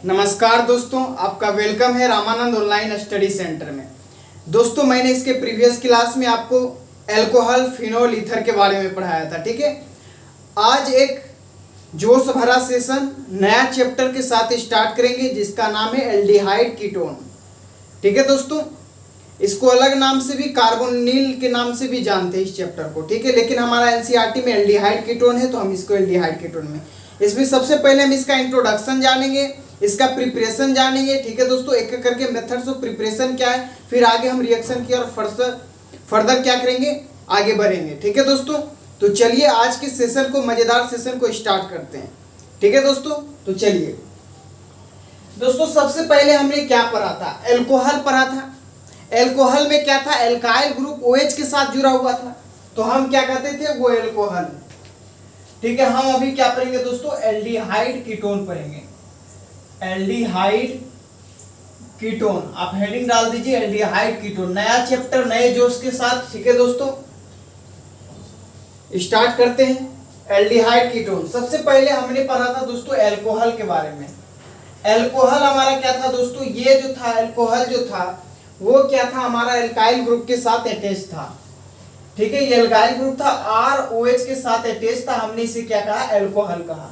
नमस्कार दोस्तों, आपका वेलकम है रामानंद ऑनलाइन स्टडी सेंटर में। दोस्तों, मैंने इसके प्रीवियस क्लास में आपको अल्कोहल फिनोल ईथर के बारे में पढ़ाया था। ठीक है, आज एक जोश भरा सेशन नया चैप्टर के साथ स्टार्ट करेंगे जिसका नाम है एल्डिहाइड कीटोन। ठीक है दोस्तों, इसको अलग नाम से भी कार्बोनिल के नाम से भी जानते हैं इस चैप्टर को। ठीक है, लेकिन हमारा एनसीईआरटी में एल्डिहाइड कीटोन है तो हम इसको एल्डिहाइड कीटोन में। इसमें सबसे पहले हम इसका इंट्रोडक्शन जानेंगे, इसका प्रिपरेशन जानेंगे। ठीक है दोस्तों, एक एक करके मेथड्स ऑफ प्रिपरेशन क्या है, फिर आगे हम रिएक्शन की और फर्दर क्या करेंगे, आगे बढ़ेंगे। ठीक है दोस्तों, तो चलिए आज के सेशन को, मजेदार सेशन को स्टार्ट करते हैं। ठीक है दोस्तों, तो चलिए दोस्तों, सबसे पहले हमने क्या पढ़ा था, एल्कोहल पढ़ा था। एल्कोहल में क्या था, एल्काइल ग्रुप OH के साथ जुड़ा हुआ था तो हम क्या कहते थे, वो एल्कोहल। ठीक है, हम अभी क्या पढ़ेंगे दोस्तों, एल्डिहाइड कीटोन पढ़ेंगे। एल्डिहाइड कीटोन, आप हेडिंग डाल दीजिए एल्डिहाइड कीटोन, नया चैप्टर नए जोश के साथ। ठीक है दोस्तों, स्टार्ट करते हैं। एल्डिहाइड कीटोन, सबसे पहले हमने पढ़ा था दोस्तों एल्कोहल के बारे में। एल्कोहल हमारा क्या था दोस्तों, ये जो था एल्कोहल जो था वो क्या था, हमारा एल्काइल ग्रुप के साथ अटैच था। ठीक है, ये एल्काइल ग्रुप था, ROH के साथ अटैच था, हमने इसे क्या कहा, एल्कोहल कहा।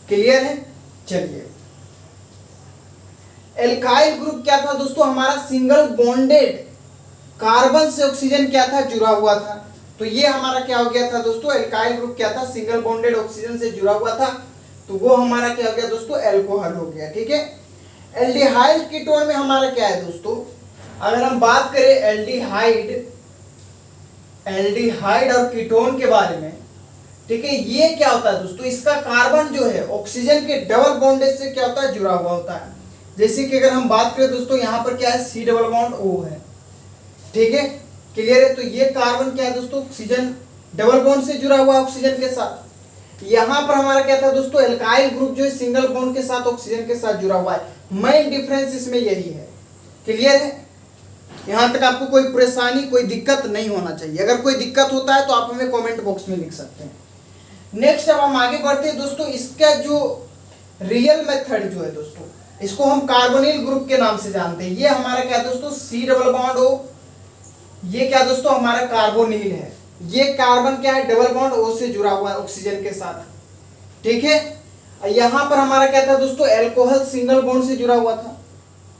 क्लियर है। चलिए, एल्काइल ग्रुप क्या था दोस्तों, हमारा सिंगल बॉन्डेड कार्बन से ऑक्सीजन क्या था, जुड़ा हुआ था। तो ये हमारा क्या हो गया था दोस्तों, एल्काइल ग्रुप क्या था, सिंगल बॉन्डेड ऑक्सीजन से जुड़ा हुआ था, तो वो हमारा क्या हो गया दोस्तों, एल्कोहल हो गया। ठीक है, एल्डिहाइड कीटोन में हमारा क्या है दोस्तों, अगर हम बात करें एल्डिहाइड और कीटोन के बारे में। ठीक है, ये क्या होता है दोस्तों, इसका कार्बन जो है ऑक्सीजन के डबल बॉन्डेज से क्या होता है, जुड़ा हुआ होता है। जैसे कि अगर हम बात करें दोस्तों, यहाँ पर क्या है, C डबल बॉन्ड O है। ठीक है, क्लियर है। तो ये कार्बन क्या है दोस्तों, ऑक्सीजन डबल बॉन्ड से जुड़ा हुआ है ऑक्सीजन के साथ। यहाँ पर हमारा क्या था दोस्तों, एल्काइल ग्रुप जो है सिंगल बॉन्ड के साथ ऑक्सीजन के साथ जुड़ा हुआ है। मेन डिफरेंस इसमें यही है। क्लियर है, यहां तक आपको कोई परेशानी, कोई दिक्कत नहीं होना चाहिए। अगर कोई दिक्कत होता है तो आप हमें कमेंट बॉक्स में लिख सकते हैं। नेक्स्ट अब हम आगे बढ़ते हैं दोस्तों, इसका जो रियल मेथड जो है दोस्तों, इसको हम कार्बोनिल ग्रुप के नाम से जानते हैं। ये हमारा क्या दोस्तों, C डबल बॉन्ड O, ये क्या दोस्तों हमारा कार्बोनिल है। ये कार्बन क्या है, डबल बॉन्ड O से जुड़ा हुआ है ऑक्सीजन के साथ। ठीक है, यहां पर हमारा क्या था दोस्तों, एल्कोहल सिंगल बॉन्ड से जुड़ा हुआ था।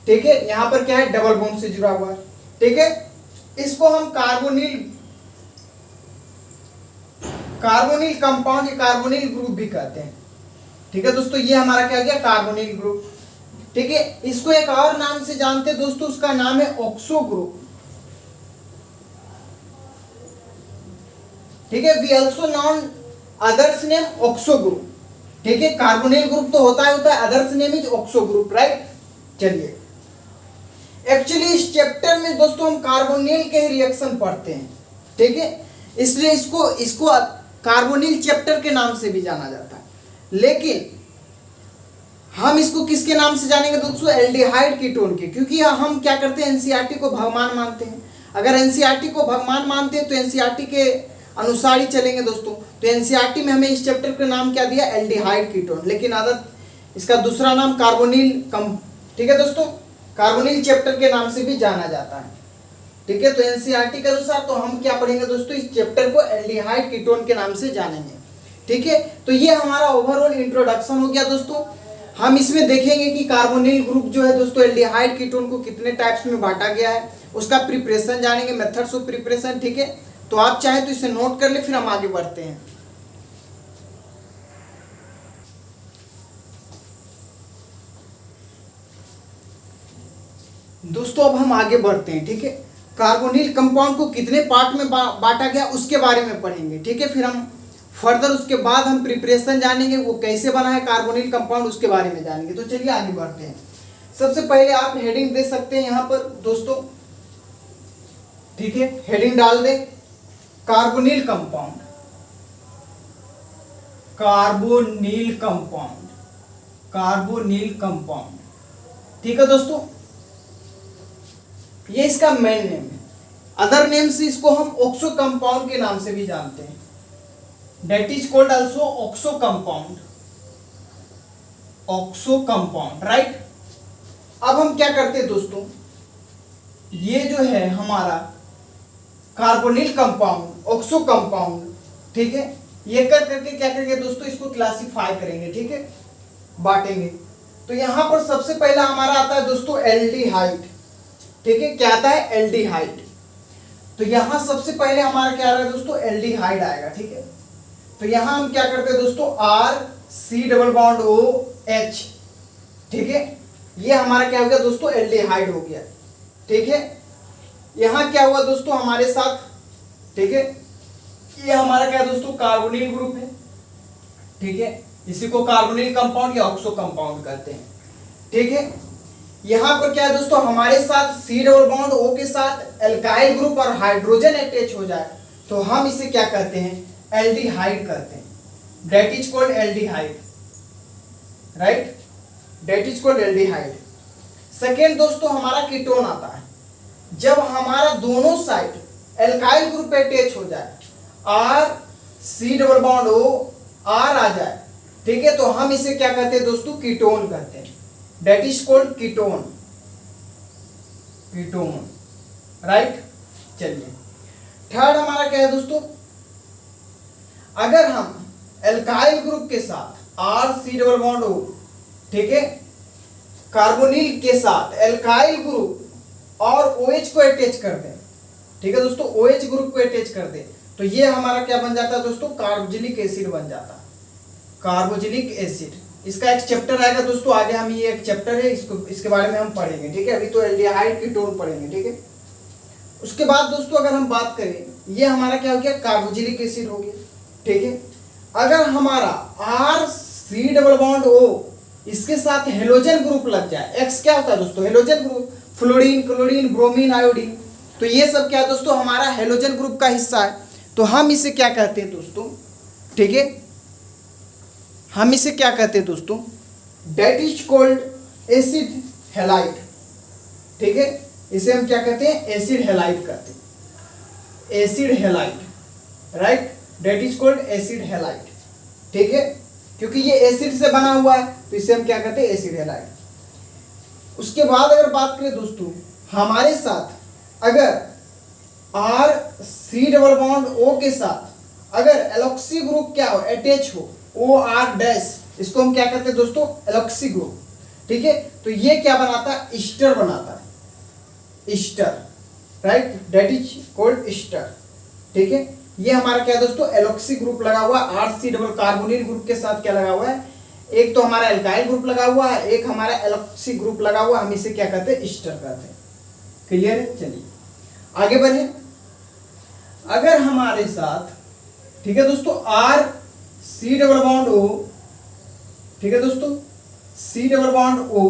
ठीक है, यहां पर क्या है, डबल बॉन्ड से जुड़ा हुआ है। ठीक है, इसको हम कार्बोनिल कंपाउंड या कार्बोनिल ग्रुप भी कहते हैं। ठीक है दोस्तों, ये हमारा क्या गया, कार्बोनिल ग्रुप। ठीक है, इसको एक और नाम से जानते हैं दोस्तों, उसका नाम है ऑक्सो ग्रुप। ठीक है, we also known others name oxo group. ठीक है, कार्बोनिल ग्रुप तो होता है, others name is oxo group, right. चलिए, एक्चुअली इस चैप्टर में दोस्तों हम कार्बोनिल के रिएक्शन पढ़ते हैं। ठीक है, इसलिए इसको कार्बोनिल चैप्टर के नाम से भी जाना जाता है। लेकिन हम इसको किसके नाम से जानेंगे दोस्तों, एल्डिहाइड कीटोन के, क्योंकि हम क्या करते हैं, एनसीईआरटी को भगवान मानते हैं। अगर एनसीईआरटी को भगवान मानते हैं तो एनसीईआरटी के अनुसार ही चलेंगे दोस्तों। तो एनसीईआरटी में हमें इस चैप्टर का नाम क्या दिया, एल्डिहाइड कीटोन, लेकिन अदर इसका दूसरा नाम कार्बोनिल ठीक है दोस्तों, कार्बोनिल चैप्टर के नाम से भी जाना जाता है। ठीक है, तो एनसीईआरटी के अनुसार तो हम क्या पढ़ेंगे दोस्तों, इस चैप्टर को एल्डिहाइड कीटोन के नाम से जानेंगे। ठीक है, तो ये हमारा ओवरऑल इंट्रोडक्शन हो गया दोस्तों। हम इसमें देखेंगे कि कार्बोनिल ग्रुप जो है दोस्तों, एल्डिहाइड कीटोन को कितने टाइप्स में बांटा गया है, उसका प्रिपरेशन जानेंगे, मेथड्स ऑफ प्रिपरेशन। ठीक है, तो आप चाहे तो इसे नोट कर ले, फिर हम आगे बढ़ते हैं। दोस्तों अब हम आगे बढ़ते हैं। ठीक है, कार्बोनिल कंपाउंड को कितने पार्ट में बांटा गया उसके बारे में पढ़ेंगे। ठीक है, फिर हम फर्दर उसके बाद हम प्रिपरेशन जानेंगे, वो कैसे बना है कार्बोनिल कंपाउंड, उसके बारे में जानेंगे। तो चलिए आगे बढ़ते हैं। सबसे पहले आप हेडिंग दे सकते हैं यहाँ पर दोस्तों। ठीक है, हेडिंग डाल दें, carbonyl compound, carbonyl compound, carbonyl compound. ठीक है दोस्तों, ये इसका मेन नेम है। अदर नेम से इसको हम ऑक्सो कंपाउंड के नाम से भी जानते हैं। that is called also oxo compound, right। अब हम क्या करते हैं दोस्तों, ये जो है हमारा कार्बोनिल कंपाउंड, ऑक्सो कंपाउंड, ठीक है, ये कर करके क्या करेंगे दोस्तों, इसको क्लासिफाई करेंगे, ठीक है, बांटेंगे। तो यहां पर सबसे पहला हमारा आता है दोस्तों एल्डिहाइड, ठीक है, क्या आता है, एल्डिहाइड। तो यहां सबसे पहले हमारा क्या आ रहा है दोस्तों, एल्डिहाइड आएगा, ठीक है। तो यहां हम क्या करते हैं दोस्तों, R C double bond O H, ठीक है, ये हमारा क्या हो गया दोस्तों, एल्डिहाइड हो गया, ठीक है। यहां क्या हुआ दोस्तों हमारे साथ, ठीक है, ये हमारा क्या है दोस्तों, कार्बोनिल ग्रुप है, ठीक है, इसी को कार्बोनिल कंपाउंड या ऑक्सो कंपाउंड कहते हैं, ठीक है। यहां पर क्या है दोस्तों, हमारे साथ सी डबल बॉन्ड ओ के साथ एल्काइल ग्रुप और हाइड्रोजन अटैच हो जाए तो हम इसे क्या कहते हैं, एल्डिहाइड कहते हैं, that is called aldehyde, right, that is called aldehyde. Second दोस्तों हमारा कीटोन आता है, जब हमारा दोनों साइड एल्काइल ग्रुप पे अटैच हो जाए, R C double bond O R आ जाए, ठीक है, तो हम इसे क्या कहते हैं दोस्तों, कीटोन कहते हैं, that is called ketone, ketone, right. चलिए थर्ड हमारा क्या है दोस्तों, अगर हम एल्काइल ग्रुप के साथ R C double bond O, ठीक है, कार्बोनिल के साथ एल्काइल ग्रुप और OH को अटैच कर दें, ठीक है दोस्तों, OH ग्रुप को अटैच कर दें तो ये हमारा क्या बन जाता है दोस्तों, कार्बोजिलिक एसिड बन जाता है, कार्बोजिलिक एसिड। इसका एक चैप्टर आएगा दोस्तों आगे, हम ये एक चैप्टर है, इसके बारे में हम पढ़ेंगे, ठीक है, अभी तो एल्डिहाइड कीटोन पढ़ेंगे, ठीक है। उसके बाद दोस्तों अगर हम बात करें, ये हमारा क्या हो गया, कार्बोजिलिक एसिड हो गया, ठीक है। अगर हमारा R C double bond O इसके साथ हेलोजन ग्रुप लग जाए, एक्स क्या होता है दोस्तों, halogen group, fluorine, chlorine, bromine, iodine, तो ये सब क्या दोस्तों हमारा हेलोजन ग्रुप का हिस्सा है, तो हम इसे क्या कहते हैं दोस्तों, ठीक है, हम इसे क्या कहते हैं दोस्तों, that is called acid halide, ठीक है, इसे हम क्या कहते हैं, एसिड हैलाइड कहते हैं, acid halide, right, that is called acid halide, ठीक है, क्योंकि ये एसिड से बना हुआ है तो इसे हम क्या कहते हैं, एसिड हैलाइड। उसके बाद अगर बात करें दोस्तों, हमारे साथ अगर R C double bond O के साथ अगर एलॉक्सी ग्रुप क्या हो, अटैच हो, ओ आर डैश, इसको हम क्या कहते हैं दोस्तों, एलॉक्सी ग्रुप, ठीक है, तो ये क्या बनाता है, ईस्टर बनाता है, Easter, right, that is called Easter, ठीक है। ये हमारा क्या है दोस्तों, एलॉक्सी ग्रुप लगा हुआ, R C double carbonyl group के साथ क्या लगा हुआ है, एक तो हमारा एल्काइल ग्रुप लगा हुआ है, एक हमारा एलॉक्सी ग्रुप लगा हुआ, हम इसे क्या कहते हैं, ईस्टर कहते हैं, क्लियर है। चलिए आगे बढ़े, अगर हमारे साथ, ठीक है दोस्तों, R C double bond O, ठीक है दोस्तों, C double bond O,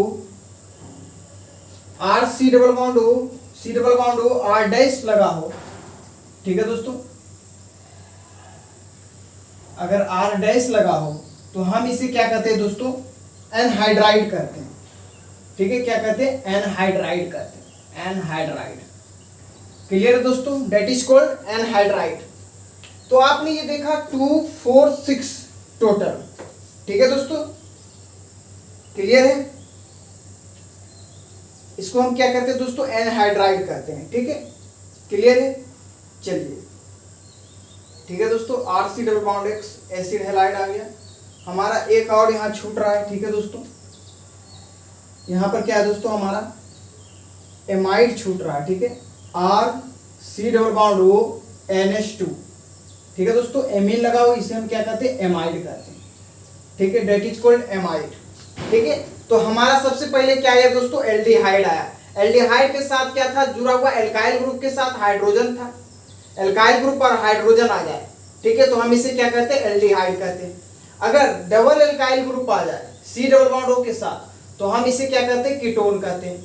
R C double bond O, C double bond O R dash लगा हो, ठीक है दोस्तों, अगर आर डैश लगा हो तो हम इसे क्या कहते हैं दोस्तों, एनहाइड्राइड कहते हैं, ठीक है, क्या कहते हैं, एनहाइड्राइड कहते हैं, एनहाइड्राइड, क्लियर है दोस्तों, दैट इज कॉल्ड एनहाइड्राइड। तो आपने ये देखा 2 4 6 टोटल, ठीक है दोस्तों, क्लियर है। इसको हम क्या कहते हैं दोस्तों, एनहाइड्राइड कहते हैं, ठीक है, क्लियर है। चलिए ठीक है दोस्तों, R C double bond X acid halide आ गया हमारा, एक और यहाँ छूट रहा है, ठीक है दोस्तों, यहाँ पर क्या है दोस्तों, हमारा एमाइड छूट रहा है, ठीक है, R C double bond O NH2, ठीक है दोस्तों, एमीन लगा हो, इसे हम क्या कहते हैं, एमाइड कहते हैं, ठीक है, दैट इज कॉल्ड एमाइड, ठीक है। तो हमारा सबसे पहले क्या है दोस्तों, एल्डिहाइड आया, एल्डिहाइड के साथ क्या था जुड़ा हुआ, एल्काइल ग्रुप के साथ हाइड्रोजन था, एल्काइल ग्रुप और हाइड्रोजन आ जाए, ठीक है, तो हम इसे क्या कहते हैं, एल्डिहाइड कहते हैं। अगर डबल एल्काइल ग्रुप आ जाए सी डबल बॉन्ड ओ के साथ तो हम इसे क्या कहते हैं, कीटोन कहते हैं।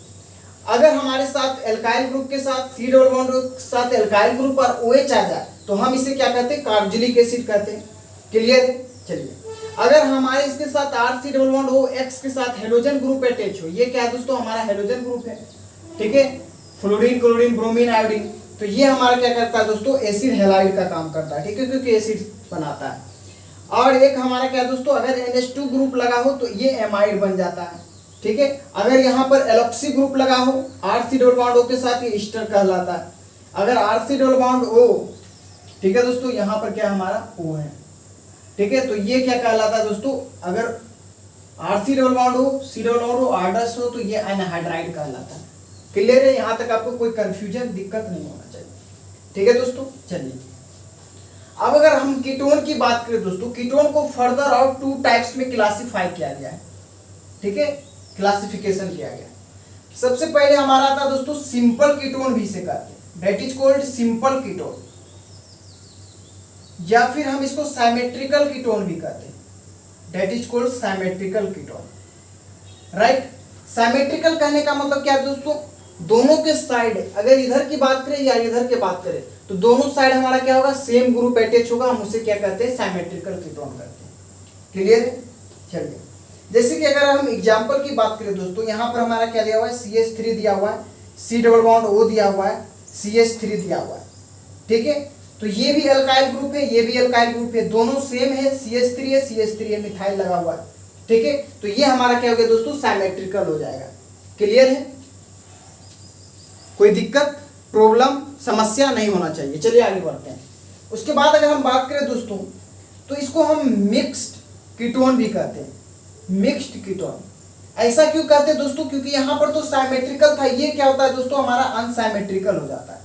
अगर हमारे साथ एल्काइल ग्रुप के साथ सी डबल बॉन्ड के साथ एल्काइल ग्रुप और OH आ जाए तो हम इसे क्या कहते हैं, कार्बोजिलिक एसिड कहते हैं, क्लियर है। चलिए अगर हमारे इसके साथ R C double bond O X के साथ हेलोजन ग्रुप अटैच हो, ये क्या है दोस्तों, हमारा हेलोजन ग्रुप है, ठीक है, फ्लोरीन, क्लोरीन, ब्रोमीन, आयोडीन, तो ये हमारा क्या करता है दोस्तों, एसिड हैलाइड का काम करता है, ठीक है, क्योंकि एसिड बनाता है। और एक हमारा क्या दोस्तों, अगर NH2 ग्रुप लगा हो तो ये एमाइड बन जाता है, ठीक है। अगर यहाँ पर एलॉक्सी ग्रुप लगा हो RC डबल बॉन्ड O के साथ, ये ईस्टर कहलाता है। अगर RC डबल बॉन्ड O, ठीक है दोस्तों, यहाँ पर क्या हमारा O है, ठीक है, तो ये क्या कहलाता है दोस्तों, अगर RC डबल बॉन्ड हो, C डबल बॉन्ड हो, R' हो, तो ये एनहाइड्राइड कहलाता है। क्लियर है, यहाँ तक आपको कोई कंफ्यूजन दिक्कत नहीं होना चाहिए, ठीक है दोस्तों। चलिए अब अगर हम कीटोन की बात करें दोस्तों, कीटोन को फर्दर और 2 टाइप्स में क्लासिफाई किया गया है, ठीक है, क्लासिफिकेशन किया गया। सबसे पहले हमारा आता है दोस्तों सिंपल कीटोन भी से कहते हैं, that is called simple ketone, या फिर हम इसको साइमेट्रिकल कीटोन भी कहते हैं, that is called symmetrical ketone, right. Symmetrical कहने का मतलब क्या है दोस्तों, दोनों के साइड, अगर इधर की बात करें या इधर की बात करें, तो दोनों साइड हमारा क्या होगा, सेम ग्रुप अटैच होगा, हम उसे क्या कहते हैं, साइमेट्रिकल कीटोन कहते हैं। क्लियर है। चलिए जैसे कि अगर हम एग्जांपल की बात करें दोस्तों, यहाँ पर हमारा क्या दिया हुआ है, CH3 दिया हुआ है, C डबल बॉन्ड O दिया हुआ है, CH3 दिया हुआ है, ठीक है। तो ये भी अल्काइल ग्रुप है, ये भी अल्काइल ग्रुप है, दोनों सेम है, CH3 है, मिथाइल लगा हुआ है, ठीक है। तो ये हमारा क्या हो गया दोस्तों, साइमेट्रिकल हो जाएगा। क्लियर है, कोई दिक्कत, प्रॉब्लम, समस्या नहीं होना चाहिए। चलिए आगे बढ़ते हैं। उसके बाद अगर हम बात करें दोस्तों, तो इसको हम मिक्स्ड कीटोन भी कहते हैं, मिक्स्ड कीटोन। ऐसा क्यों कहते हैं दोस्तों, क्योंकि यहाँ पर तो साइमेट्रिकल था, ये क्या होता है दोस्तों, हमारा अनसाइमेट्रिकल हो जाता है,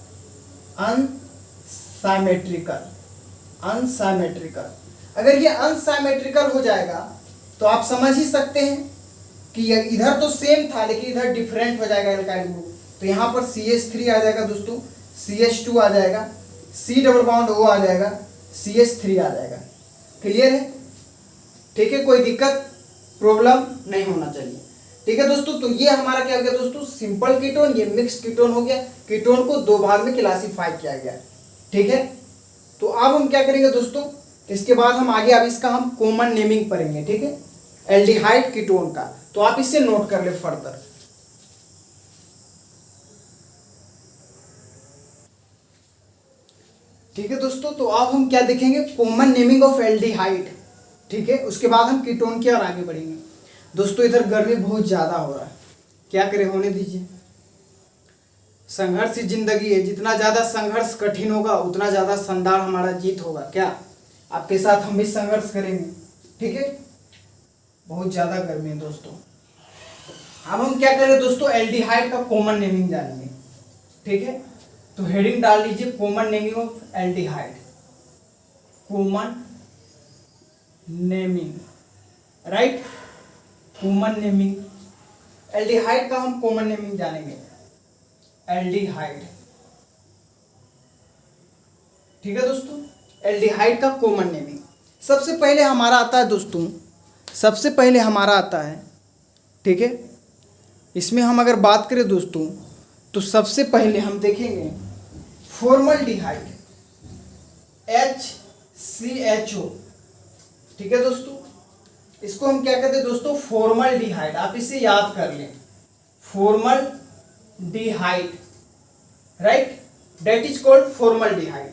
अनसाइमेट्रिकल। अगर ये अनसाइमेट्रिकल हो जाएगा तो आप समझ ही सकते हैं कि इधर तो सेम था लेकिन इधर डिफरेंट हो जाएगा एल्काइल ग्रुप। तो यहाँ पर CH3 आ जाएगा दोस्तों, CH2 आ जाएगा, C डबल बॉन्ड O आ जाएगा, CH3 आ जाएगा। क्लियर है, ठीक है, कोई दिक्कत, प्रॉब्लम नहीं होना चाहिए, ठीक है दोस्तों। तो ये हमारा क्या हो गया दोस्तों, सिंपल कीटोन, ये मिक्स कीटोन हो गया। कीटोन को 2 भाग में क्लासिफाई किया गया, ठीक है। तो अब हम क्या करेंगे दोस्तों, इसके बाद हम आगे, अब इसका हम कॉमन नेमिंग पढ़ेंगे, ठीक है, एल्डिहाइड कीटोन का। तो आप इसे नोट कर ले फर्दर। ठीक है दोस्तों, तो अब हम क्या देखेंगे, कॉमन नेमिंग ऑफ एल्डिहाइड, ठीक है। उसके बाद हम कीटोन की और आगे बढ़ेंगे। दोस्तों इधर गर्मी बहुत ज़्यादा हो रहा है, क्या करें, होने दीजिए, संघर्ष जिंदगी है, जितना ज़्यादा संघर्ष कठिन होगा उतना ज़्यादा शानदार हमारा जीत होगा। क्या आपके साथ हम भी संघर्ष करेंगे, ठीक है। बहुत ज़्यादा गर्मी है दोस्तों। अब हम क्या करें दोस्तों, एल्डिहाइड का कॉमन नेमिंग जानेंगे, ठीक है। तो हेडिंग डाल लीजिए, common naming of aldehyde, common naming, right, common naming. Aldehyde का हम कॉमन नेमिंग जानेंगे, एल्डिहाइड, ठीक है दोस्तों। एल्डिहाइड का कॉमन नेमिंग सबसे पहले हमारा आता है दोस्तों, सबसे पहले हमारा आता है, ठीक है। इसमें हम अगर बात करें दोस्तों, तो सबसे पहले हम देखेंगे फॉर्मल्डिहाइड, HCHO, ठीक है दोस्तों। इसको हम क्या कहते हैं दोस्तों, फॉर्मल्डिहाइड, आप इसे याद कर लें, formaldehyde, right, that is called formaldehyde.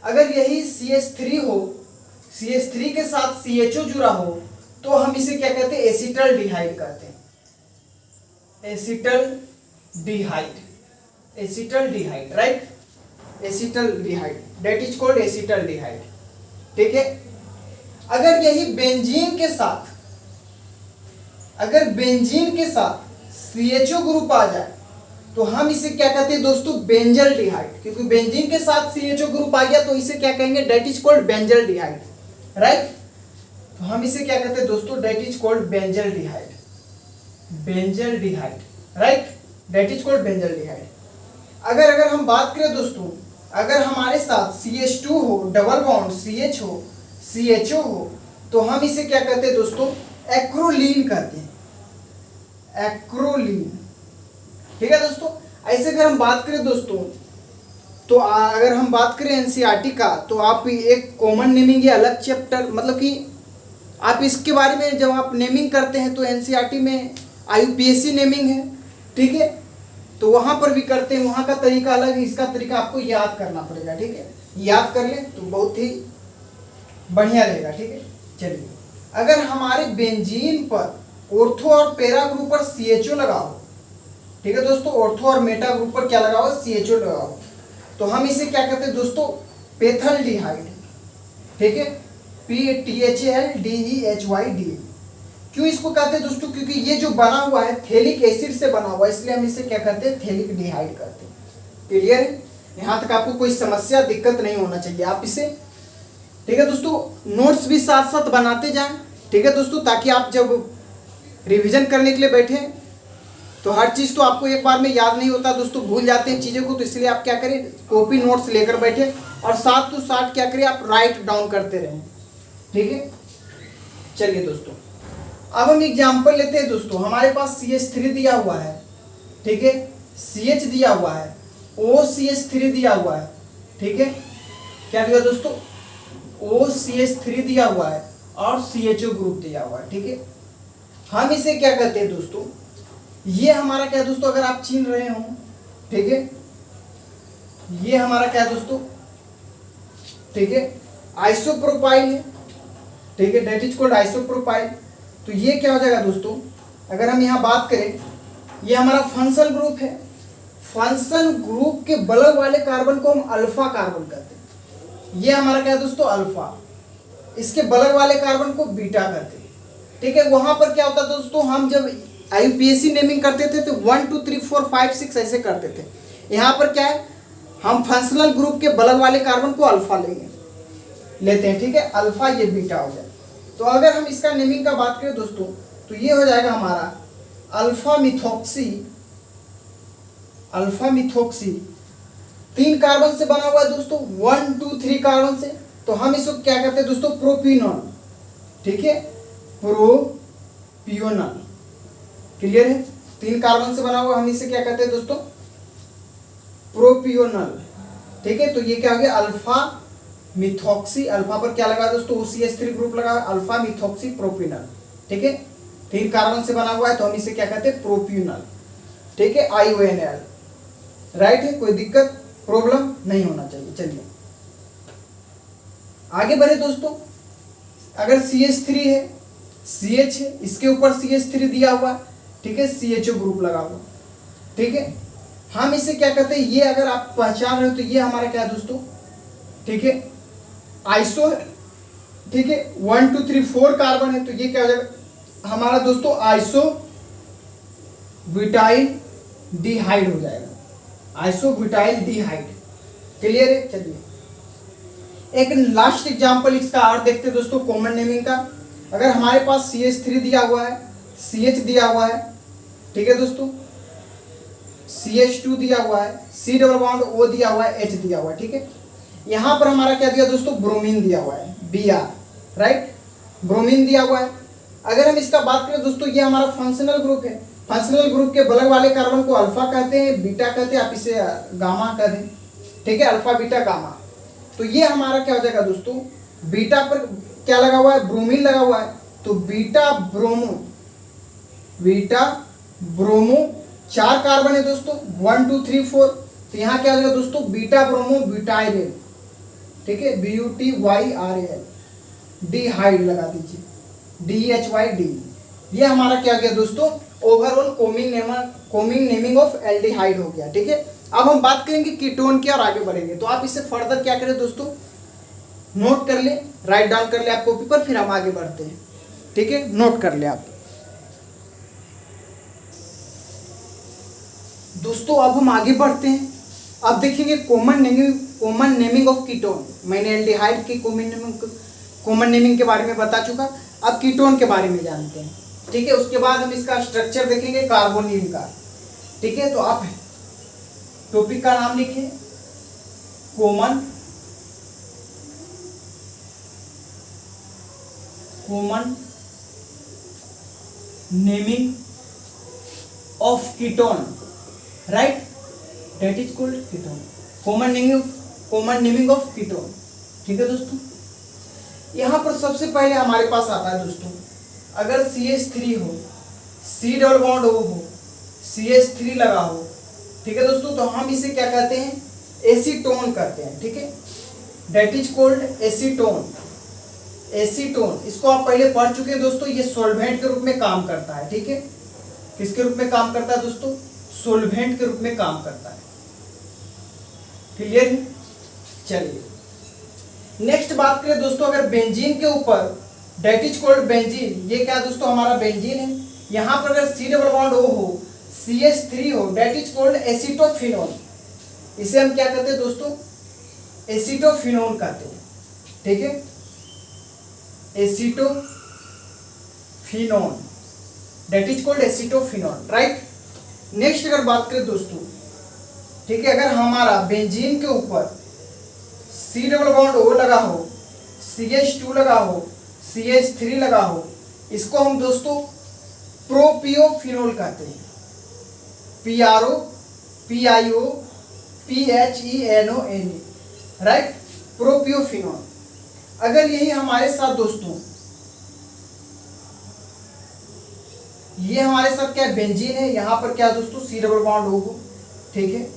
अगर यही CH3 हो, CH3 के साथ CHO जुड़ा हो, तो हम इसे क्या कहते हैं, एसिटल्डिहाइड कहते हैं, acetaldehyde, acetaldehyde, right, acetaldehyde, that is called acetaldehyde, ठीक है। अगर यही बेंजीन के साथ, अगर बेंजीन के साथ CHO ग्रुप आ जाए, तो हम इसे क्या कहते हैं दोस्तों, बेंजल्डिहाइड, क्योंकि बेंजीन के साथ CHO ग्रुप आ गया तो इसे क्या कहेंगे, that is called benzaldehyde, right. तो हम इसे क्या कहते हैं दोस्तों, that is called benzaldehyde, benzaldehyde, right, that is called benzaldehyde. अगर हम बात करें दोस्तों, अगर हमारे साथ CH2 हो, डबल बॉन्ड CH हो, CHO हो, तो हम इसे क्या कहते हैं दोस्तों, एक्रोलीन कहते हैं, एक्रोलीन, ठीक है दोस्तों। ऐसे अगर हम बात करें दोस्तों, तो अगर हम बात करें NCERT का, तो आप एक कॉमन नेमिंग या अलग चैप्टर, मतलब कि आप इसके बारे में जब आप नेमिंग करते हैं तो NCERT में IUPAC नेमिंग है, ठीक है, तो वहाँ पर भी करते हैं, वहाँ का तरीका अलग है, इसका तरीका आपको याद करना पड़ेगा, ठीक है। याद कर लें तो बहुत ही बढ़िया रहेगा, ठीक है। चलिए, अगर हमारे बेंजीन पर ऑर्थो और पैरा ग्रुप पर CHO लगाओ, ठीक है दोस्तों, ऑर्थो और मेटा ग्रुप पर क्या लगाओ, CHO लगाओ, तो हम इसे क्या कहते हैं दोस्तों, पेथल्डिहाइड, ठीक है, PTHALDEHYD। क्यों इसको कहते हैं दोस्तों, क्योंकि ये जो बना हुआ है थैलिक एसिड से बना हुआ है, इसलिए हम इसे क्या कहते हैं, थैलिक डिहाइड कहते हैं। क्लियर है, यहाँ तक आपको कोई समस्या दिक्कत नहीं होना चाहिए, आप इसे, ठीक है दोस्तों, नोट्स भी साथ साथ बनाते जाएं, ठीक है दोस्तों, ताकि आप जब रिवीजन करने के लिए बैठे तो हर चीज़ तो आपको एक बार में याद नहीं होता दोस्तों, भूल जाते हैं चीज़ों को, तो इसलिए आप क्या करें, कॉपी नोट्स लेकर बैठे और साथ तो साथ क्या करें, आप राइट डाउन करते रहें, ठीक है। चलिए दोस्तों, अब हम एग्जाम्पल लेते हैं दोस्तों। हमारे पास CH3 दिया हुआ है, ठीक है, CH दिया हुआ है, OCH3 दिया हुआ है, ठीक है, क्या दिया दोस्तों, OCH3 दिया हुआ है और CHO ग्रुप दिया हुआ है, ठीक है। हम इसे क्या कहते हैं दोस्तों, ये हमारा क्या दोस्तों, अगर आप छीन रहे हो, ठीक है, ये हमारा क्या दोस्तों, ठीक है, आइसोप्रोपाइल है, ठीक है, दैट इज कॉल्ड आइसोप्रोपाइल। तो ये क्या हो जाएगा दोस्तों, अगर हम यहाँ बात करें, ये हमारा फंक्शनल ग्रुप है, फंक्शनल ग्रुप के बगल वाले कार्बन को हम अल्फा कार्बन कहते हैं, ये हमारा क्या है दोस्तों, अल्फा, इसके बगल वाले कार्बन को बीटा कहते हैं, ठीक है। वहां पर क्या होता है दोस्तों, हम जब IUPAC नेमिंग करते थे तो 1 2 3 4 5 6 ऐसे करते थे। यहाँ पर क्या है, हम फंक्शनल ग्रुप के बगल वाले कार्बन को अल्फा लेते हैं, ठीक है, अल्फा ये बीटा हो जाए। तो अगर हम इसका नेमिंग का बात करें दोस्तों, तो ये हो जाएगा हमारा अल्फा मिथॉक्सी 3 कार्बन से बना हुआ है दोस्तों, 1 2 3 कार्बन से, तो हम इसको क्या कहते हैं दोस्तों, प्रोपिनॉल, ठीक है, प्रोपियोनल। क्लियर है, 3 कार्बन से बना हुआ, हम इसे क्या कहते हैं दोस्तों, प्रोपियोनल, ठीक है। तो ये क्या हो गया, अल्फा मिथॉक्सी, अल्फा पर क्या लगा दोस्तों, OCH3 ग्रुप लगा, अल्फा मिथॉक्सी प्रोपिनल, ठीक है, 3 कार्बन से बना हुआ है, तो हम इसे क्या कहते हैं, प्रोपियोनल, ठीक है, IONL, राइट है, कोई दिक्कत प्रॉब्लम नहीं होना चाहिए। चलिए आगे बढ़े दोस्तों। अगर CH3 है, CH है, इसके ऊपर CH3 दिया हुआ, ठीक है, CHO ग्रुप लगा हुआ, ठीक है, हम इसे क्या कहते हैं, ये अगर आप पहचान रहे हो तो ये हमारा क्या है दोस्तों, ठीक है, आइसो है, ठीक है, 1 2 3 4 कार्बन है, तो ये क्या हो जाएगा हमारा दोस्तों, आइसो ब्यूटाइल डिहाइड हो जाएगा, आइसो ब्यूटाइल डिहाइड। क्लियर है, चलिए एक लास्ट एग्जांपल इसका और देखते हैं दोस्तों, कॉमन नेमिंग का। अगर हमारे पास CH3 दिया हुआ है, CH दिया हुआ है, ठीक है दोस्तों, CH2 दिया हुआ है, C डबल बॉन्ड O दिया हुआ है, H दिया हुआ है, ठीक है। यहाँ पर हमारा क्या दिया दोस्तों, ब्रोमीन दिया हुआ है, Br, राइट, ब्रोमीन दिया हुआ है। अगर हम इसका बात करें दोस्तों, ये हमारा फंक्शनल ग्रुप है, फंक्शनल ग्रुप के बगल वाले कार्बन को अल्फा कहते हैं, बीटा कहते हैं, आप इसे गामा कह दें, ठीक है, अल्फा बीटा गामा। तो ये हमारा क्या हो जाएगा दोस्तों, बीटा पर क्या लगा हुआ है, ब्रोमीन लगा हुआ है, तो बीटा ब्रोमो 4 कार्बन है दोस्तों, 1 2 3 4, तो यहाँ क्या हो जाएगा दोस्तों, बीटा ब्रोमो ब्यूटाइल, ठीक है, BUTYRAL, डिहाइड लगा दीजिए, DHYD। ये हमारा क्या हो गया दोस्तों, overall combing naming of aldehyde हो गया, ठीक है। अब हम बात करेंगे कीटोन की और आगे बढ़ेंगे, तो आप इसे फर्दर क्या करें दोस्तों, नोट कर ले, राइट डाउन कर ले आप कॉपी पर, फिर हम आगे बढ़ते हैं, ठीक है, नोट कर ले आप दोस्तों। अब हम आगे बढ़ते हैं, अब देखेंगे कॉमन नेमिंग ऑफ कीटोन। मैंने एल्डिहाइड की कॉमन नेमिंग के बारे में बता चुका, अब कीटोन के बारे में जानते हैं, ठीक है। उसके बाद हम इसका स्ट्रक्चर देखेंगे कार्बोनिल का, ठीक है। तो आप टॉपिक का नाम लिखें, common naming of ketone, right, that is called ketone, common naming of ketone, ठीक है दोस्तों। यहाँ पर सबसे पहले हमारे पास आता है दोस्तों, अगर CH3 हो, C डबल बॉन्ड O हो, CH3 लगा हो, ठीक है दोस्तों, तो हम इसे क्या कहते हैं, एसीटोन कहते हैं, ठीक है, that is called acetone, acetone, इसको आप पहले पढ़ चुके हैं दोस्तों, ये सोल्वेंट के रूप में काम करता है, ठीक है। किसके रूप में काम करता है दोस्तों? सोल्वेंट के रूप में काम करता है। क्लियर है? चलिए नेक्स्ट बात करें दोस्तों, अगर बेंजीन के ऊपर, डेट इज कॉल्ड बेंजीन, ये क्या दोस्तों हमारा बेंजीन है, यहाँ पर अगर C डबल बॉन्ड O हो, CH3 हो, डेट इज कॉल्ड एसीटोफिनोन। इसे हम क्या कहते हैं दोस्तों? एसीटोफिनोन कहते हैं, ठीक है, acetophenone, that is called acetophenone, right. Next अगर बात करें दोस्तों, ठीक है, अगर हमारा बेंजीन के ऊपर C डबल बॉन्ड O लगा हो, CH2 लगा हो, CH3 लगा हो, इसको हम दोस्तों प्रोपियोफिनोल कहते हैं, PRO PIO PHENON, राइट, प्रोपियोफिनोल। अगर यही हमारे साथ दोस्तों, ये हमारे साथ क्या बेंजीन है, यहाँ पर क्या दोस्तों C डबल बॉन्ड O हो, ठीक है,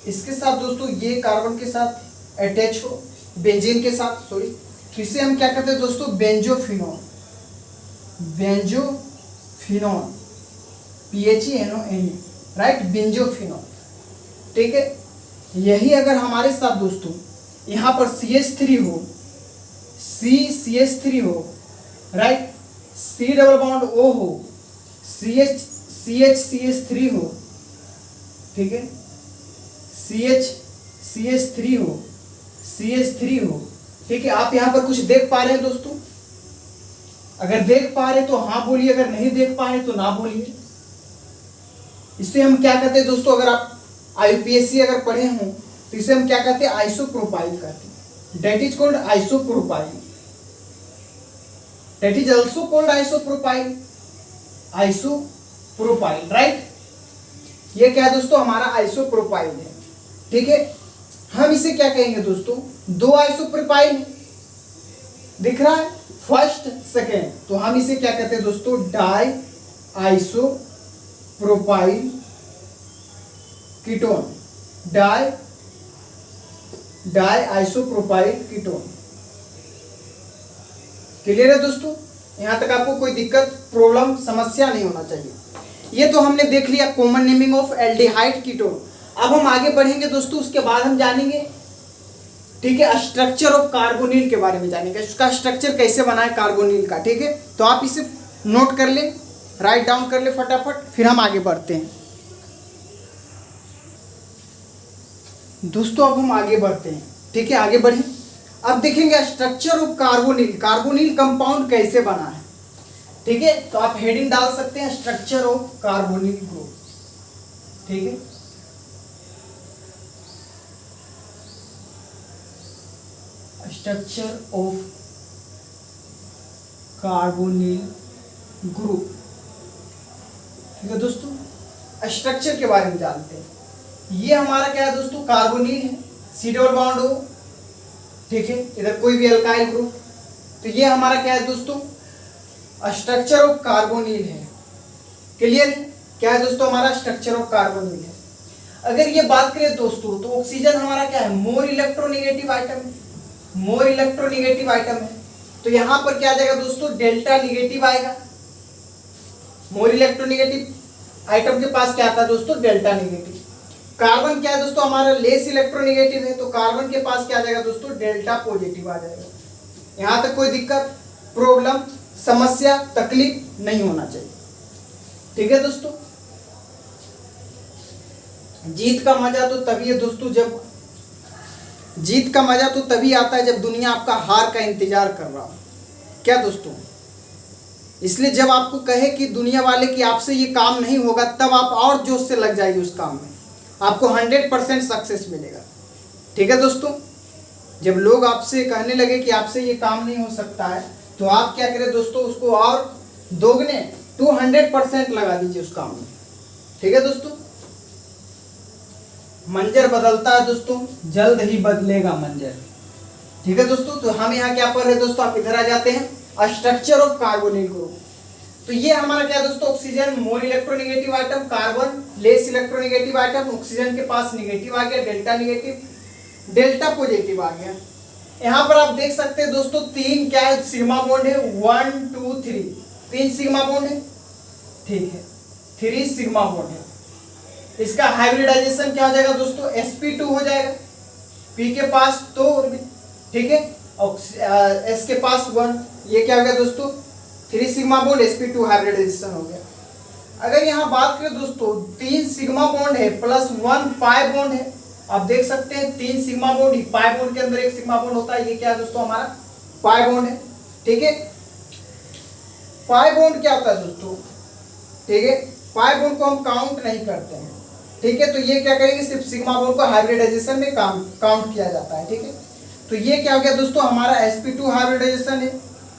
इसके साथ दोस्तों ये कार्बन के साथ अटैच हो, बेंजीन के साथ, सॉरी, तो इसे हम क्या कहते हैं दोस्तों? Benzophenone, benzophenone, PHENON, right, benzophenone, ठीक है। यही अगर हमारे साथ दोस्तों यहाँ पर CH3 हो, CH3 हो, right, C double bond O हो, CH3 हो, ठीक है, CH3 हो, CH3 हो, ठीक है। आप यहाँ पर कुछ देख पा रहे हैं दोस्तों? अगर देख पा रहे तो हाँ बोलिए, अगर नहीं देख पा रहे तो ना बोलिए। इसे हम क्या कहते हैं दोस्तों? अगर आप IUPAC अगर पढ़े हों तो इसे हम क्या कहते हैं? आइसोप्रोपाइल कहते हैं, that is called isopropyl, that is also called isopropyl, isopropyl, right. ये क्या है दोस्तों? हमारा आइसोप्रोपाइल है, ठीक है। हम इसे क्या कहेंगे दोस्तों? दो आइसोप्रोपाइल दिख रहा है, फर्स्ट सेकेंड, तो हम इसे क्या कहते हैं दोस्तों? Di isopropyl ketone, di isopropyl ketone. Clear है दोस्तों? यहां तक आपको कोई दिक्कत, प्रॉब्लम, समस्या नहीं होना चाहिए। ये तो हमने देख लिया common naming of aldehyde ketone. अब हम आगे बढ़ेंगे दोस्तों, उसके बाद हम जानेंगे, ठीक है, स्ट्रक्चर ऑफ कार्बोनिल के बारे में जानेंगे, उसका स्ट्रक्चर कैसे बना है कार्बोनिल का, ठीक है। तो आप इसे नोट कर लें, राइट डाउन कर ले फटाफट, फिर हम आगे बढ़ते हैं दोस्तों। अब हम आगे बढ़ते हैं, ठीक है, आगे बढ़ें। अब देखेंगे structure of carbonyl, carbonyl compound कैसे बना है, ठीक है। तो आप हेडिंग डाल सकते हैं स्ट्रक्चर ऑफ कार्बोनिल ग्रुप, ठीक है। स्ट्रक्चर ऑफ कार्बोनिल ग्रुप, ठीक है दोस्तों। स्ट्रक्चर के बारे में जानते हैं। ये हमारा क्या है दोस्तों? कार्बोनिल है, C डबल बॉन्ड O, ठीक है, इधर कोई भी अल्काइल ग्रुप, तो ये हमारा क्या है दोस्तों? स्ट्रक्चर ऑफ कार्बोनिल है। क्लियर है? क्या है दोस्तों? हमारा स्ट्रक्चर ऑफ कार्बोनिल है। अगर ये बात करें दोस्तों, तो ऑक्सीजन हमारा क्या है? मोर इलेक्ट्रोनेगेटिव आइटम है, मोर इलेक्ट्रोनेगेटिव आइटम है, तो यहां पर क्या आ जाएगा दोस्तों? डेल्टा निगेटिव आएगा। मोर इलेक्ट्रोनेगेटिव आइटम के पास क्या आता है दोस्तों? Delta negative. कार्बन क्या है दोस्तों? हमारा लेस इलेक्ट्रोनेगेटिव है, तो कार्बन के पास क्या आ जाएगा दोस्तों? डेल्टा पॉजिटिव आ जाएगा। यहां तक कोई दिक्कत, प्रॉब्लम, समस्या, तकलीफ नहीं होना चाहिए, ठीक है दोस्तों। जीत का मजा तो तभी है दोस्तों, जब जीत का मजा तो तभी आता है जब दुनिया आपका हार का इंतजार कर रहा हो, क्या दोस्तों। इसलिए जब आपको कहे कि दुनिया वाले कि आपसे ये काम नहीं होगा, तब आप और जोश से लग जाइए उस काम में, आपको 100% सक्सेस मिलेगा, ठीक है दोस्तों। जब लोग आपसे कहने लगे कि आपसे ये काम नहीं हो सकता है, तो आप क्या करें दोस्तों? उसको और दोगुने 200% लगा दीजिए उस काम में, ठीक है दोस्तों। मंजर बदलता है दोस्तों, जल्द ही बदलेगा मंजर, ठीक है दोस्तों। तो हम यहाँ क्या पढ़ रहे हैं दोस्तों? आप इधर आ जाते हैं, स्ट्रक्चर ऑफ कार्बोनिल ग्रुप। तो ये हमारा क्या दोस्तों? Oxygen more electronegative item, carbon less electronegative item, oxygen के पास निगेटिव आ गया, डेल्टा निगेटिव, डेल्टा पॉजिटिव आ गया, यहाँ पर आप देख सकते हैं दोस्तों तीन क्या है, सिग्मा बॉन्ड है, 1 2 3, तीन सिग्मा बॉन्ड है, ठीक है, 3 सिग्मा बॉन्ड है। इसका हाइब्रिडाइजेशन क्या हो जाएगा दोस्तों, sp2 हो जाएगा, p के पास 2 ऑर्बिट, ठीक है, और s के पास 1, ये क्या हो गया दोस्तों 3 सिग्मा बॉन्ड sp2 हाइब्रिडाइजेशन हो गया। अगर यहाँ बात करें दोस्तों 3 सिग्मा बॉन्ड है प्लस 1 पाई बॉन्ड है, आप देख सकते हैं 3 सिग्मा बॉन्ड, पाई बॉन्ड के अंदर एक सिग्मा बॉन्ड होता है, ये क्या है दोस्तों हमारा पाई बॉन्ड है, ठीक है। पाई बॉन्ड क्या होता है दोस्तों, ठीक है, पाई बॉन्ड को हम काउंट नहीं करते हैं, ठीक है, तो ये क्या करेंगे, सिर्फ सिग्मा बॉन्ड को हाइब्रिडाइजेशन में काउंट किया जाता है, ठीक है। तो ये क्या हो गया दोस्तों हमारा sp2 हाइब्रिडाइजेशन है,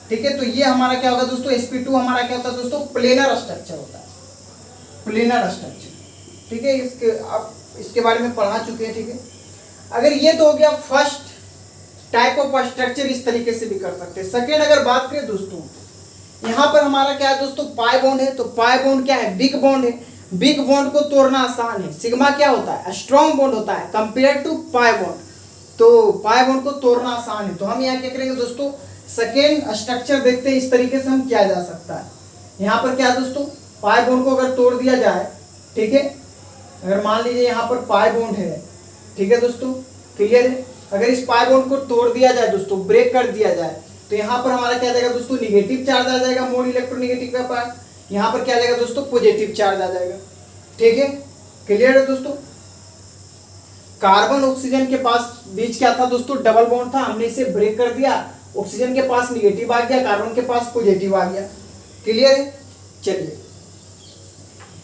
ठीक है। तो ये हमारा क्या होगा दोस्तों, sp2 हमारा क्या होता है दोस्तों, प्लेनर स्ट्रक्चर होता है, प्लेनर स्ट्रक्चर, ठीक है। इसके आप इसके बारे में पढ़ा चुके हैं, ठीक है। अगर ये तो हो गया फर्स्ट टाइप ऑफ स्ट्रक्चर, इस तरीके से भी कर सकते हैं। सेकेंड अगर बात करें दोस्तों, यहाँ पर हमारा क्या है दोस्तों पाई बॉन्ड है, तो पाई बॉन्ड क्या है, बिग बॉन्ड है, बिग बॉन्ड को तोड़ना आसान है, सिग्मा क्या होता है, स्ट्रॉन्ग बॉन्ड होता है कंपेयर टू पाई बॉन्ड, तो पाई बॉन्ड को तोड़ना आसान है। तो हम यहाँ क्या करेंगे दोस्तों, सेकेंड स्ट्रक्चर देखते हैं, इस तरीके से हम किया जा सकता है। यहाँ पर क्या है दोस्तों, पाई बॉन्ड को अगर तोड़ दिया जाए, ठीक है, अगर मान लीजिए यहाँ पर पाई बॉन्ड है, ठीक है दोस्तों, क्लियर है, अगर इस पाई बॉन्ड को तोड़ दिया जाए दोस्तों, ब्रेक कर दिया जाए, तो यहाँ पर हमारा क्या आ जाएगा दोस्तों, निगेटिव चार्ज आ जाएगा, मोड इलेक्ट्रोनेगेटिव का पार्ट, यहाँ पर क्या आ जाएगा दोस्तों, पॉजिटिव चार्ज आ जाएगा, ठीक है, क्लियर है दोस्तों। कार्बन ऑक्सीजन के पास बीच क्या था दोस्तों, डबल बॉन्ड था, हमने इसे ब्रेक कर दिया, ऑक्सीजन के पास निगेटिव आ गया, कार्बन के पास पॉजिटिव आ गया, क्लियर है। चलिए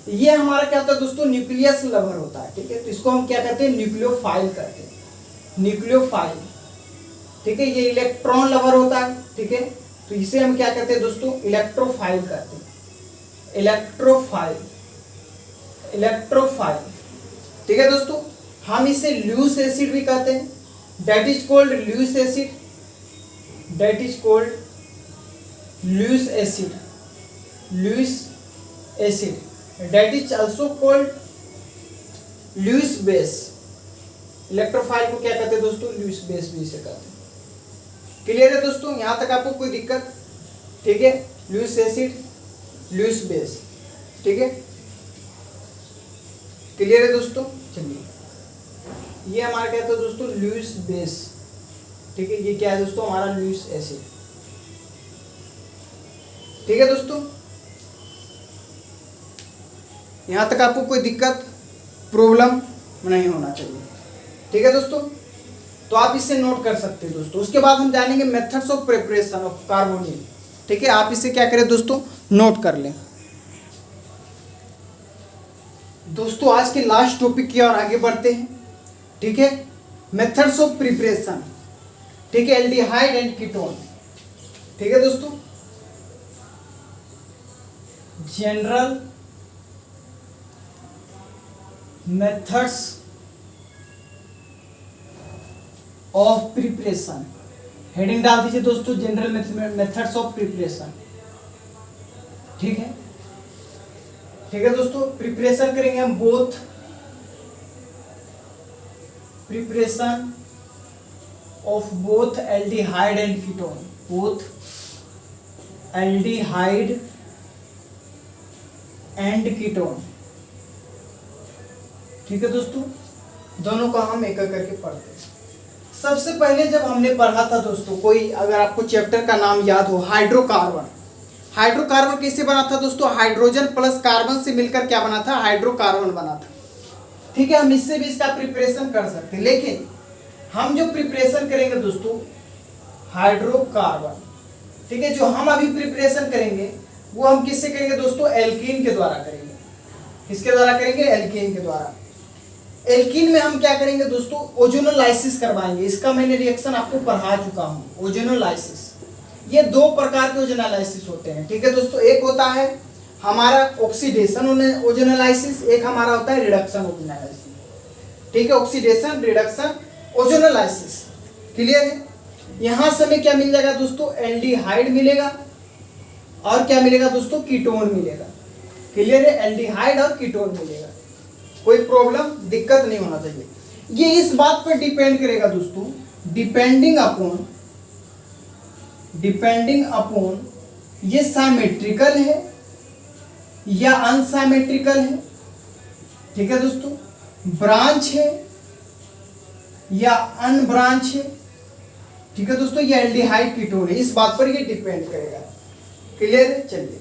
ये हमारा क्या होता है दोस्तों, न्यूक्लियस लवर होता है, ठीक है, तो इसको हम क्या कहते हैं, न्यूक्लियोफाइल कहते हैं, न्यूक्लियोफाइल, ठीक है। ये इलेक्ट्रॉन लवर होता है, ठीक है, तो इसे हम क्या कहते हैं दोस्तों, इलेक्ट्रोफाइल कहते हैं, इलेक्ट्रोफाइल, इलेक्ट्रोफाइल, ठीक है दोस्तों। हम इसे ल्यूस एसिड भी कहते हैं, that is called Luce acid, that is called Luce acid, Luce acid, that is also called Lewis base। Electrophile को क्या कहते हैं दोस्तों, Lewis base भी इसे कहते हैं, क्लियर है दोस्तों, यहाँ तक आपको कोई दिक्कत, ठीक है, Lewis एसिड, Lewis base, ठीक है, क्लियर है दोस्तों। चलिए ये हमारा क्या था दोस्तों, Lewis base, ठीक है, ये क्या है दोस्तों हमारा Lewis एसिड, ठीक है दोस्तों। यहाँ तक आपको कोई दिक्कत प्रॉब्लम नहीं होना चाहिए, ठीक है दोस्तों, तो आप इसे नोट कर सकते हैं दोस्तों। उसके बाद हम जानेंगे methods of preparation of carbonyl, ठीक है, आप इसे क्या करें दोस्तों, नोट कर लें दोस्तों। आज के लास्ट टॉपिक की ओर आगे बढ़ते हैं, ठीक है, मेथड्स ऑफ प्रिपरेशन, ठीक है, एल्डिहाइड एंड कीटोन, ठीक है दोस्तों। General methods of preparation, heading डाल दीजिए दोस्तों, जनरल मेथड्स ऑफ प्रिपरेशन, ठीक है, ठीक है दोस्तों। प्रिपरेशन करेंगे हम both, preparation of both aldehyde and ketone, both aldehyde and ketone, ठीक है दोस्तों, दोनों का हम एक एक करके पढ़ते हैं। सबसे पहले जब हमने पढ़ा था दोस्तों, कोई अगर आपको चैप्टर का नाम याद हो, हाइड्रोकार्बन, हाइड्रोकार्बन कैसे बना था दोस्तों, हाइड्रोजन प्लस कार्बन से मिलकर क्या बना था, हाइड्रोकार्बन बना था, ठीक है। हम इससे भी इसका प्रिपरेशन कर सकते हैं, लेकिन हम जो प्रिपरेशन करेंगे दोस्तों हाइड्रोकार्बन, ठीक है, जो हम अभी प्रिपरेशन करेंगे वो हम किससे करेंगे दोस्तों, एल्कीन के द्वारा करेंगे। किसके द्वारा करेंगे, एल्कीन के द्वारा। एल्कीन में हम क्या करेंगे दोस्तों, ओजोनोलाइसिस करवाएंगे, इसका मैंने रिएक्शन आपको पढ़ा चुका हूं, ओजोनोलाइसिस। ये दो प्रकार के ओजोनोलाइसिस होते हैं, ठीक है दोस्तों, एक होता है हमारा ऑक्सीडेशन ओजोनोलाइसिस, एक हमारा होता है रिडक्शन ओजोनोलाइसिस, ठीक है, ऑक्सीडेशन रिडक्शन ओजोनोलाइसिस, क्लियर है। यहां से हमें क्या मिल जाएगा दोस्तों, एल्डिहाइड मिलेगा और क्या मिलेगा दोस्तों, कीटोन मिलेगा, क्लियर है, एल्डिहाइड और कीटोन मिलेगा, कोई प्रॉब्लम दिक्कत नहीं होना चाहिए। ये इस बात पर डिपेंड करेगा दोस्तों डिपेंडिंग अपॉन ये साइमेट्रिकल है या अनसाइमेट्रिकल है, ठीक है दोस्तों, ब्रांच है या अनब्रांच है, ठीक है दोस्तों, ये एल्डिहाइड कीटोन है, इस बात पर ये डिपेंड करेगा। क्लियर है? चलिए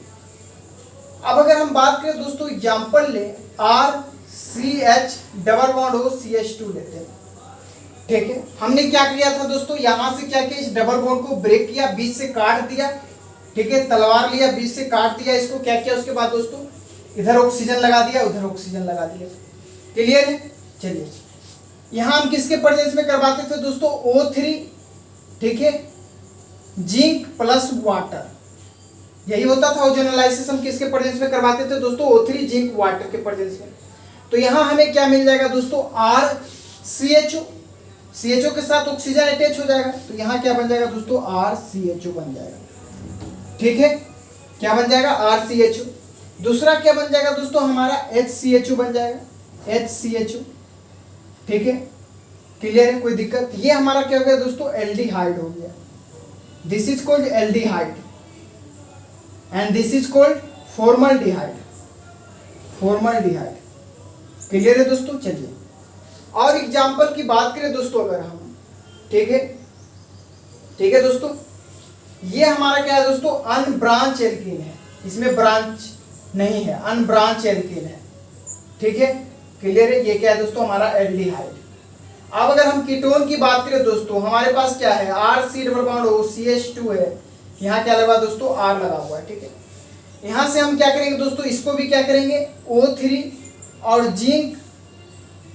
अब अगर हम बात करें दोस्तों, एग्जांपल ले RCH डबल बॉन्ड हो CH2 लेते हैं, ठीक है। हमने क्या किया था दोस्तों, यहां से क्या किया, इस डबल बॉन्ड को ब्रेक किया, बीच से काट दिया, ठीक है, तलवार लिया, बीच से काट दिया इसको, क्या किया उसके बाद दोस्तों, इधर ऑक्सीजन लगा दिया, उधर ऑक्सीजन लगा दिया। क्लियर है? चलिए यहां हम किसके प्रेजेंस में करवाते थे दोस्तों, O3, ठीक है, जिंक प्लस वाटर, यही होता था ओजोनोलाइसिस, हम किसके प्रेजेंस में करवाते थे दोस्तों, O3 जिंक वाटर के प्रेजेंस में। तो यहां हमें क्या मिल जाएगा दोस्तों, RCHO, CHO के साथ ऑक्सीजन अटैच हो जाएगा, तो यहाँ क्या बन जाएगा दोस्तों, RCHO बन जाएगा, ठीक है, क्या बन जाएगा, RCHO। दूसरा क्या बन जाएगा दोस्तों, हमारा HCHO बन जाएगा, HCHO, ठीक है। क्लियर है? कोई दिक्कत? ये हमारा क्या हो गया दोस्तों, एल्डिहाइड हो गया, this is called aldehyde and this is called formaldehyde, formaldehyde. Clear है दोस्तों? चलिए और एग्जाम्पल की बात करें दोस्तों अगर हम, ठीक है, ठीक है दोस्तों, ये हमारा क्या है दोस्तों, अनब्रांच एल्कीन है, इसमें ब्रांच नहीं है, अनब्रांच एल्कीन है, ठीक है। क्लियर है? ये क्या है दोस्तों, हमारा एल्डिहाइड। अब अगर हम कीटोन की बात करें दोस्तों, हमारे पास क्या है, RC double bond O CH2 है, यहाँ क्या लगा दोस्तों, R लगा हुआ है, ठीक है। यहाँ से हम क्या करेंगे दोस्तों, इसको भी क्या करेंगे, O3 और जिंक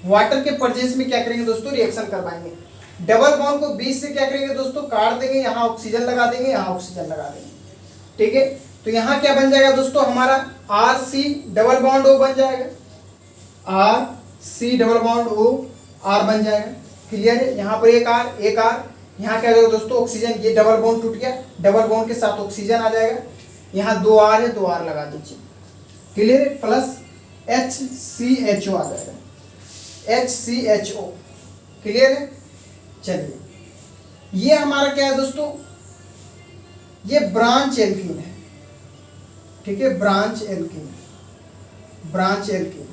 वाटर के प्रेजेंस में क्या करेंगे दोस्तों, रिएक्शन करवाएंगे। डबल बॉन्ड को बीच से क्या करेंगे दोस्तों, काट देंगे, यहाँ ऑक्सीजन लगा देंगे, यहाँ ऑक्सीजन लगा देंगे, ठीक है। तो यहाँ क्या बन जाएगा दोस्तों, हमारा RC डबल बॉन्ड O बन जाएगा, RC double bond O R बन जाएगा। क्लियर है? यहाँ पर एक R, यहाँ क्या होगा दोस्तों, ऑक्सीजन, ये डबल बॉन्ड टूट गया, डबल बॉन्ड के साथ ऑक्सीजन आ जाएगा, यहाँ 2 R है, 2 R लगा दीजिए। क्लियर है? प्लस HCHO आ जाएगा, HCHO। क्लियर है? चलिए ये हमारा क्या है दोस्तों, ये ब्रांच एल्कीन है, ठीक है, ब्रांच एल्कीन, ब्रांच एल्कीन,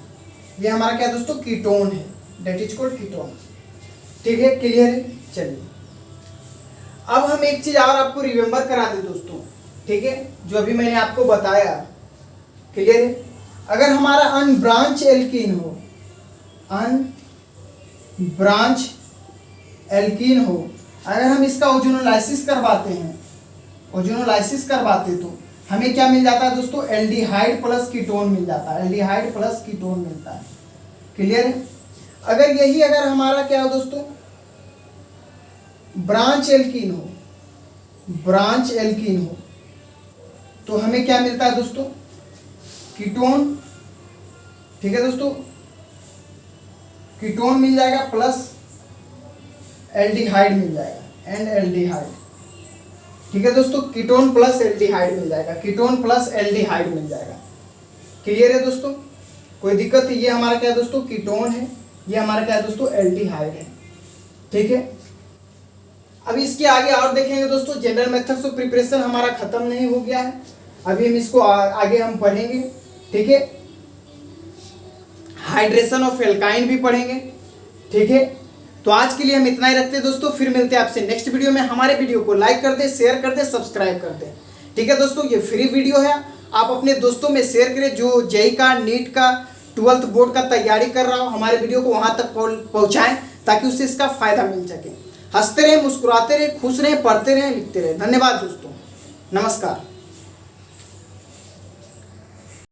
ये हमारा क्या है दोस्तों, कीटोन है, डेट इज कॉल्ड कीटोन, ठीक है। क्लियर है? चलिए अब हम एक चीज और आपको रिमेंबर करा दें दोस्तों, ठीक है, जो अभी मैंने आपको बताया। क्लियर है? अगर हमारा अनब्रांच एल्कीन हो, अनब्रांच एल्कीन हो, अगर हम इसका ओजोनोलाइसिस करवाते हैं, ओजोनोलाइसिस करवाते तो हमें क्या मिल जाता है दोस्तों, एल्डिहाइड प्लस कीटोन मिल जाता है, एल्डिहाइड प्लस कीटोन मिलता है। क्लियर है? अगर यही अगर हमारा क्या हो दोस्तों, ब्रांच एल्कीन हो, ब्रांच एल्कीन हो, तो हमें क्या मिलता है दोस्तों, कीटोन, ठीक है दोस्तों, कीटोन मिल जाएगा प्लस एल्डिहाइड मिल जाएगा, एंड एल्डिहाइड, ठीक है दोस्तों, कीटोन प्लस एल्डिहाइड मिल जाएगा, कीटोन प्लस एल्डिहाइड मिल जाएगा। क्लियर है दोस्तों? कोई दिक्कत है? ये हमारा क्या है दोस्तों, कीटोन है, ये हमारा क्या है दोस्तों, एल्डिहाइड है, ठीक है। अभी इसके आगे और देखेंगे दोस्तों, जनरल मेथड्स ऑफ प्रिपरेशन हमारा खत्म नहीं हो गया है, अभी हम इसको आगे हम पढ़ेंगे, ठीक है। हाइड्रेशन ऑफ एल्काइन भी पढ़ेंगे, ठीक है। तो आज के लिए हम इतना ही रखते हैं दोस्तों, फिर मिलते हैं आपसे नेक्स्ट वीडियो में। हमारे वीडियो को लाइक कर दे, शेयर कर दे, सब्सक्राइब कर दे, ठीक है दोस्तों। ये फ्री वीडियो है, आप अपने दोस्तों में शेयर करें जो जेईई का, नीट का, 12th बोर्ड का तैयारी कर रहा हो, हमारे वीडियो को वहां तक पहुंचाएं ताकि उससे इसका फायदा मिल सके। हंसते रहें, मुस्कुराते रहें, खुश रहें, पढ़ते रहें, लिखते रहें। धन्यवाद दोस्तों, नमस्कार।